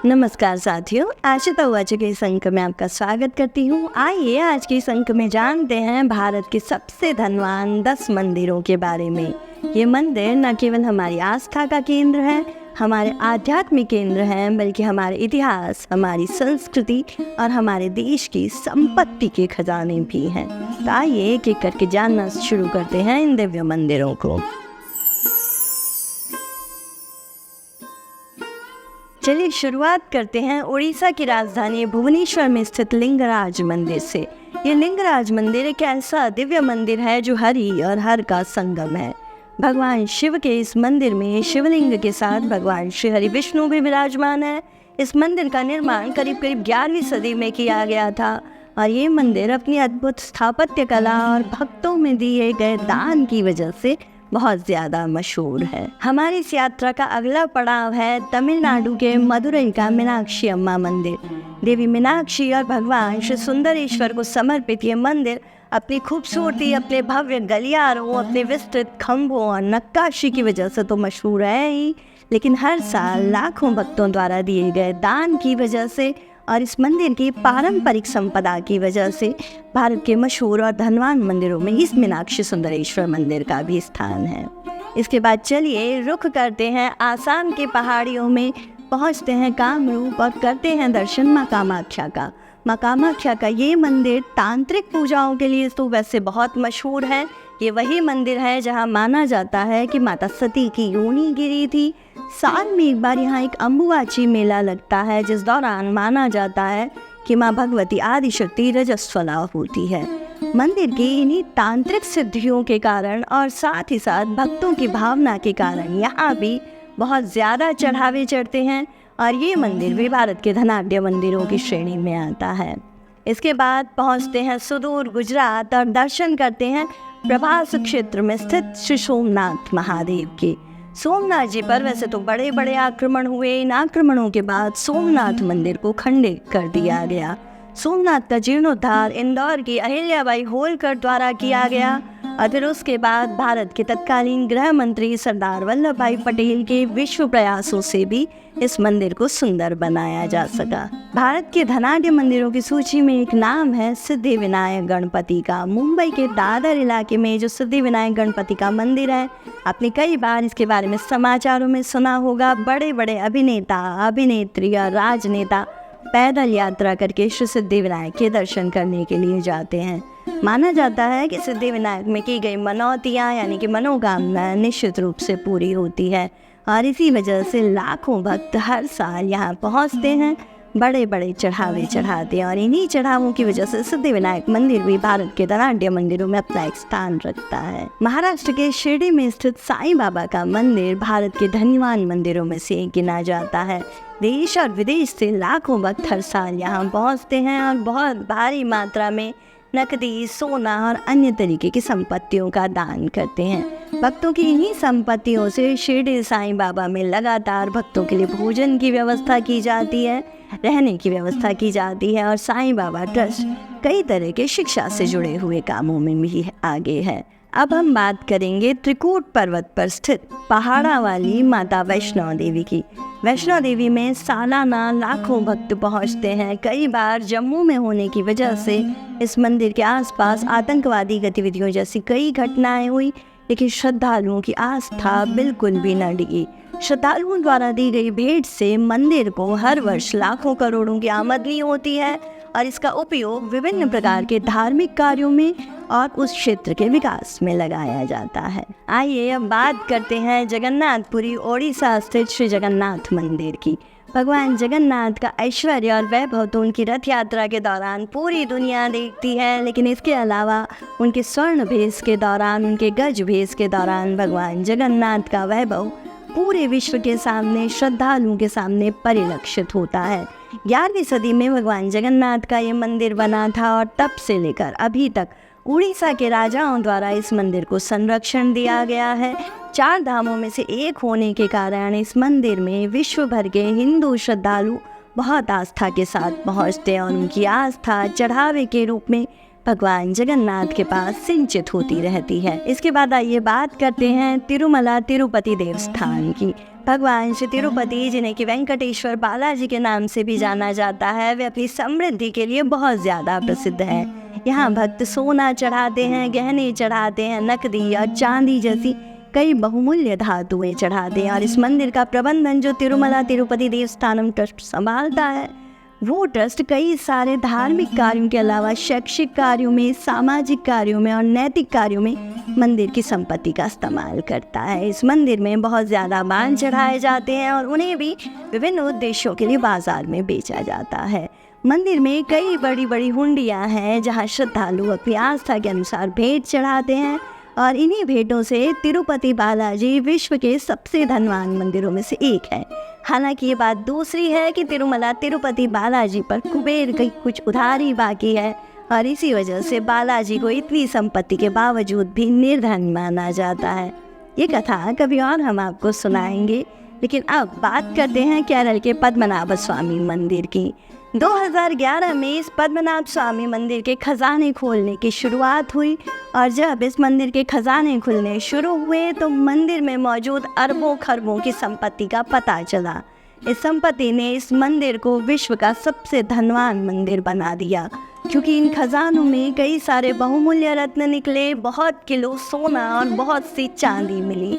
नमस्कार साथियों, आशिता वाचे के इस अंक में आपका स्वागत करती हूँ। आइए आज के इस अंक में जानते हैं भारत के सबसे धनवान 10 मंदिरों के बारे में। ये मंदिर न केवल हमारी आस्था का केंद्र है, हमारे आध्यात्मिक केंद्र हैं, बल्कि हमारे इतिहास, हमारी संस्कृति और हमारे देश की संपत्ति के खजाने भी हैं। तो आइए एक एक करके जानना शुरू करते हैं इन दिव्य मंदिरों को। चलिए शुरुआत करते हैं उड़ीसा की राजधानी भुवनेश्वर में स्थित लिंगराज मंदिर से। ये लिंगराज मंदिर एक ऐसा दिव्य मंदिर है जो हरि और हर का संगम है। भगवान शिव के इस मंदिर में शिवलिंग के साथ भगवान श्री हरि विष्णु भी विराजमान है। इस मंदिर का निर्माण करीब 11वीं सदी में किया गया था और ये मंदिर अपनी अद्भुत स्थापत्य कला और भक्तों में दिए गए दान की वजह से बहुत ज़्यादा मशहूर है। हमारी इस यात्रा का अगला पड़ाव है तमिलनाडु के मदुरई का मीनाक्षी अम्मा मंदिर। देवी मीनाक्षी और भगवान श्री सुंदरेश्वर को समर्पित ये मंदिर अपनी खूबसूरती, अपने भव्य गलियारों, अपने विस्तृत खंभों और नक्काशी की वजह से तो मशहूर है ही, लेकिन हर साल लाखों भक्तों द्वारा दिए गए दान की वजह से और इस मंदिर की पारंपरिक संपदा की वजह से भारत के मशहूर और धनवान मंदिरों में इस मीनाक्षी सुंदरेश्वर मंदिर का भी स्थान है। इसके बाद चलिए रुख करते हैं आसाम के पहाड़ियों में, पहुंचते हैं कामरूप और करते हैं दर्शन माँ कामाख्या का। माँ कामाख्या का ये मंदिर तांत्रिक पूजाओं के लिए तो वैसे बहुत मशहूर है। ये वही मंदिर है जहाँ माना जाता है कि माता सती की योनि गिरी थी। साल में एक बार यहाँ एक अम्बुवाची मेला लगता है, जिस दौरान माना जाता है कि माँ भगवती आदिशक्ति रजस्वला होती है। मंदिर की इन्हीं तांत्रिक सिद्धियों के कारण और साथ ही साथ भक्तों की भावना के कारण यहाँ भी बहुत ज़्यादा चढ़ावे चढ़ते हैं और ये मंदिर भी भारत के धनाढ्य मंदिरों की श्रेणी में आता है। इसके बाद पहुँचते हैं सुदूर गुजरात और दर्शन करते हैं प्रभास क्षेत्र में स्थित श्री सोमनाथ महादेव के। सोमनाथ जी पर वैसे तो बड़े बड़े आक्रमण हुए। इन आक्रमणों के बाद सोमनाथ मंदिर को खंडित कर दिया गया। सोमनाथ का जीर्णोद्धार इंदौर की अहिल्याबाई होलकर द्वारा किया गया और फिर उसके बाद भारत के तत्कालीन गृह मंत्री सरदार वल्लभ भाई पटेल के विश्व प्रयासों से भी इस मंदिर को सुंदर बनाया जा सका। भारत के धनाढ्य मंदिरों की सूची में एक नाम है सिद्धिविनायक गणपति का। मुंबई के दादर इलाके में जो सिद्धिविनायक गणपति का मंदिर है, आपने कई बार इसके बारे में समाचारों में सुना होगा। बड़े बड़े अभिनेता, अभिनेत्री और राजनेता पैदल यात्रा करके श्री सिद्धिविनायक के दर्शन करने के लिए जाते हैं। माना जाता है कि सिद्धिविनायक में की गई मनौतियाँ यानी कि मनोकामना निश्चित रूप से पूरी होती है और इसी वजह से लाखों भक्त हर साल यहाँ पहुँचते हैं, बड़े बड़े चढ़ावे चढ़ाते हैं और इन्हीं चढ़ावों की वजह से सिद्धिविनायक मंदिर भी भारत के धनाढ्य मंदिरों में अपना एक स्थान रखता है। महाराष्ट्र के शिरडी में स्थित साईं बाबा का मंदिर भारत के धनवान मंदिरों में से गिना जाता है। देश और विदेश से लाखों भक्त हर साल यहाँ पहुँचते हैं और बहुत भारी मात्रा में नकदी, सोना और अन्य तरीके की संपत्तियों का दान करते हैं। भक्तों की इन्हीं संपत्तियों से शिरडी साईं बाबा में लगातार भक्तों के लिए भोजन की व्यवस्था की जाती है, रहने की व्यवस्था की जाती है और साईं बाबा ट्रस्ट कई तरह के शिक्षा से जुड़े हुए कामों में भी आगे है। अब हम बात करेंगे त्रिकूट पर्वत पर स्थित पहाड़ा वाली माता वैष्णो देवी की। वैष्णो देवी में सालाना लाखों भक्त पहुंचते हैं। कई बार जम्मू में होने की वजह से इस मंदिर के आसपास आतंकवादी गतिविधियों जैसी कई घटनाएं हुई, लेकिन श्रद्धालुओं की आस्था बिल्कुल भी न डिगी। श्रद्धालुओं द्वारा दी गई भेंट से मंदिर को हर वर्ष लाखों करोड़ों की आमदनी होती है और इसका उपयोग विभिन्न प्रकार के धार्मिक कार्यों में और उस क्षेत्र के विकास में लगाया जाता है। आइए अब बात करते हैं जगन्नाथपुरी ओडिशा स्थित श्री जगन्नाथ मंदिर की। भगवान जगन्नाथ का ऐश्वर्य और वैभव तो उनकी रथ यात्रा के दौरान पूरी दुनिया देखती है, लेकिन इसके अलावा उनके स्वर्ण भेष के दौरान, उनके गज भेष के दौरान भगवान जगन्नाथ का वैभव पूरे विश्व के सामने, श्रद्धालुओं के सामने परिलक्षित होता है। 11वीं सदी में भगवान जगन्नाथ का ये मंदिर बना था और तब से लेकर अभी तक उड़ीसा के राजाओं द्वारा इस मंदिर को संरक्षण दिया गया है। 4 धामों में से एक होने के कारण इस मंदिर में विश्व भर के हिंदू श्रद्धालु बहुत आस्था के साथ पहुंचते हैं और उनकी आस्था चढ़ावे के रूप में भगवान जगन्नाथ के पास सिंचित होती रहती है। इसके बाद आइए बात करते हैं तिरुमला तिरुपति देवस्थान की। भगवान श्री तिरुपति, जिन्हें कि वेंकटेश्वर बालाजी के नाम से भी जाना जाता है, वे अपनी समृद्धि के लिए बहुत ज़्यादा प्रसिद्ध हैं। यहाँ भक्त सोना चढ़ाते हैं, गहने चढ़ाते हैं, नकदी और चांदी जैसी कई बहुमूल्य धातुएं चढ़ाते हैं। और इस मंदिर का प्रबंधन जो तिरुमला तिरुपति देवस्थानम ट्रस्ट संभालता है, वो ट्रस्ट कई सारे धार्मिक कार्यों के अलावा शैक्षिक कार्यों में, सामाजिक कार्यों में और नैतिक कार्यों में मंदिर की संपत्ति का इस्तेमाल करता है। इस मंदिर में बहुत ज़्यादा बाण चढ़ाए जाते हैं और उन्हें भी विभिन्न उद्देश्यों के लिए बाजार में बेचा जाता है। मंदिर में कई बड़ी बड़ी हुंडियाँ हैं जहाँ श्रद्धालु अपनी आस्था के अनुसार भेंट चढ़ाते हैं और इन्हीं भेंटों से तिरुपति बालाजी विश्व के सबसे धनवान मंदिरों में से एक है। हालांकि ये बात दूसरी है कि तिरुमला तिरुपति बालाजी पर कुबेर की कुछ उधारी बाकी है और इसी वजह से बालाजी को इतनी संपत्ति के बावजूद भी निर्धन माना जाता है। ये कथा कभी और हम आपको सुनाएंगे, लेकिन अब बात करते हैं केरल के पद्मनाभ स्वामी मंदिर की। 2011 में इस पद्मनाभ स्वामी मंदिर के खजाने खोलने की शुरुआत हुई और जब इस मंदिर के खजाने खुलने शुरू हुए तो मंदिर में मौजूद अरबों खरबों की संपत्ति का पता चला। इस संपत्ति ने इस मंदिर को विश्व का सबसे धनवान मंदिर बना दिया, क्योंकि इन खजानों में कई सारे बहुमूल्य रत्न निकले, बहुत किलो सोना और बहुत सी चांदी मिली।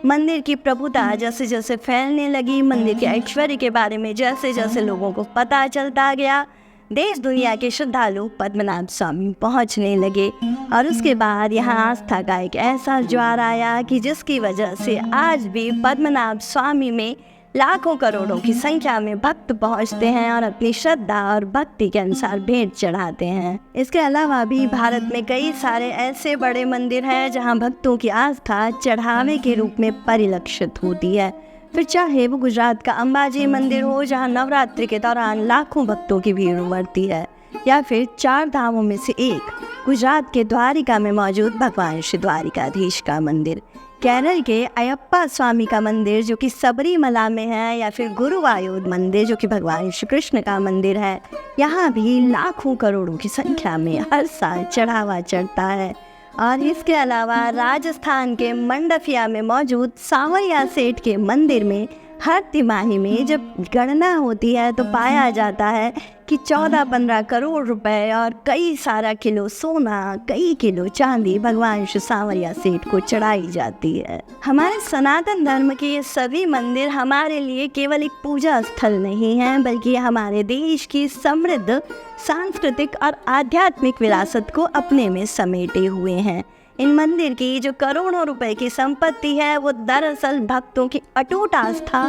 मंदिर की प्रभुता जैसे जैसे फैलने लगी, मंदिर के ऐश्वर्य के बारे में जैसे जैसे लोगों को पता चलता गया, देश दुनिया के श्रद्धालु पद्मनाभ स्वामी पहुंचने लगे और उसके बाद यहाँ आस्था का एक ऐसा ज्वार आया कि जिसकी वजह से आज भी पद्मनाभ स्वामी में लाखों करोड़ों की संख्या में भक्त पहुंचते हैं और अपनी श्रद्धा और भक्ति के अनुसार भेंट चढ़ाते हैं। इसके अलावा भी भारत में कई सारे ऐसे बड़े मंदिर हैं जहां भक्तों की आस्था चढ़ावे के रूप में परिलक्षित होती है। फिर चाहे वो गुजरात का अंबाजी मंदिर हो जहां नवरात्रि के दौरान लाखों भक्तों की भीड़ उमड़ती है, या फिर 4 धामों में से एक गुजरात के द्वारिका में मौजूद भगवान श्री द्वारिकाधीश का मंदिर, केरल के अयप्पा स्वामी का मंदिर जो कि सबरीमला में है, या फिर गुरुवायूर मंदिर जो कि भगवान श्री कृष्ण का मंदिर है। यहाँ भी लाखों करोड़ों की संख्या में हर साल चढ़ावा चढ़ता है। और इसके अलावा राजस्थान के मंडफिया में मौजूद सांवरिया सेठ के मंदिर में हर तिमाही में जब गणना होती है तो पाया जाता है कि 14-15 करोड़ रुपए और कई सारा किलो सोना, कई किलो चांदी भगवान श्री सांवरिया सेठ को चढ़ाई जाती है। हमारे सनातन धर्म के ये सभी मंदिर हमारे लिए केवल एक पूजा स्थल नहीं हैं, बल्कि हमारे देश की समृद्ध सांस्कृतिक और आध्यात्मिक विरासत को अपने में समेटे हुए हैं। इन मंदिर की जो करोड़ों रुपए की संपत्ति है वो दरअसल भक्तों की अटूट आस्था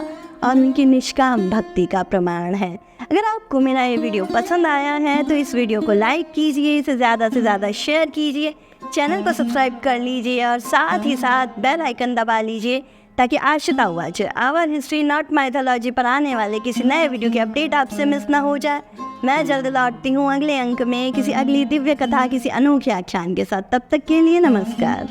और उनकी निष्काम भक्ति का प्रमाण है। अगर आपको मेरा ये वीडियो पसंद आया है तो इस वीडियो को लाइक कीजिए, इसे ज़्यादा से ज़्यादा शेयर कीजिए, चैनल को सब्सक्राइब कर लीजिए और साथ ही साथ बेल आइकन दबा लीजिए ताकि आशिता watch our history not mythology पर आने वाले किसी नए वीडियो की अपडेट आपसे मिस ना हो जाए। मैं जल्द लौटती हूँ अगले अंक में किसी अगली दिव्य कथा, किसी अनोखे आख्यान के साथ। तब तक के लिए नमस्कार।